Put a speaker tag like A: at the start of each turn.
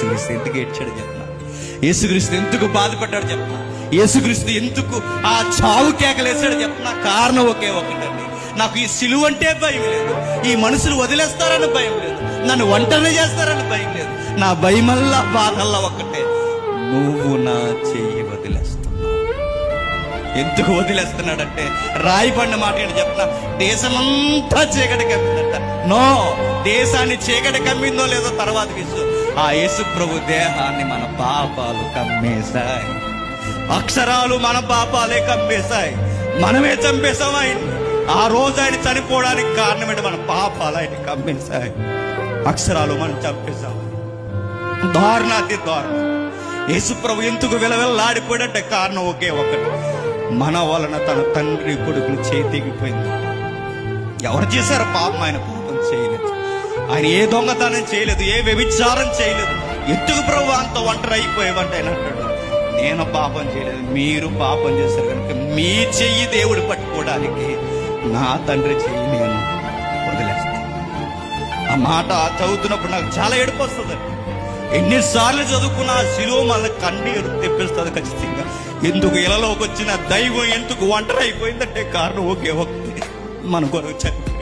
A: యేసుక్రీస్తు ఎందుకు ఏడ్చాడు చెప్పిన, యేసుక్రీస్తు ఎందుకు బాధపడ్డాడు చెప్పిన, యేసుక్రీస్తు ఎందుకు ఆ చావు కేకలేసాడు చెప్పిన. కారణం ఒకే ఒకటండి, నాకు ఈ సిలువ అంటే భయం లేదు, ఈ మనుషులు వదిలేస్తారని భయం లేదు, నన్ను ఒంటరి చేస్తారని భయం లేదు. నా భయమల్లా బాధల్లా ఒక్కటే, నువ్వు నా చెయ్యి వదిలేస్తున్నావు. ఎందుకు వదిలేస్తున్నాడంటే రాయబడిన మాట ఏంటి చెప్పిన, దేశమంతా చీకటి కమ్మిందంట. నో, దేశాన్ని చీకటి కమ్మిందో లేదో తర్వాత విషయం, ఆ యేసు ప్రభు దేహాన్ని మన పాపాలు కమ్మేశాయి. అక్షరాలు మన పాపాలే కమ్మేశాయి, మనమే చంపేశాం ఆయన్ని. ఆ రోజు ఆయన చనిపోవడానికి కారణం ఏంటి, మన పాపాలు ఆయన కమ్మేశాయి. అక్షరాలు మనం చంపేశాం. దారుణాతి దారుణం. యేసు ప్రభు ఎందుకు విలవిల్లాడిపోయాడంటే కారణం ఒకే ఒకటి, మన వలన తన తండ్రి కొడుకులు చేతికిపోయింది. ఎవరు చేశారు పాపం? ఆయన పాపం చేయలేదు, ఆయన ఏ దొంగతనం చేయలేదు, ఏ వ్యభిచారం చేయలేదు. ఎందుకు ప్రభు అంత ఒంటరి అయిపోయేవంటే ఆయన అంటాడు, నేను పాపం చేయలేదు, మీరు పాపం చేశారు కనుక మీ చెయ్యి దేవుడు పట్టుకోవడానికి నా తండ్రి చెయ్యి నేను వదిలేస్తాను. ఆ మాట చదువుతున్నప్పుడు నాకు చాలా ఏడుపు వస్తుంది. ఎన్నిసార్లు చదువుకున్న ఆ శిలువ మళ్ళీ కన్నీరు తెప్పిస్తుంది ఖచ్చితంగా. ఎందుకు ఇళ్ళలోకి వచ్చిన దైవం ఎందుకు ఒంటరి అయిపోయిందంటే కారణం ఒకే ఒకటి, మన కొరకు చనిపోయింది.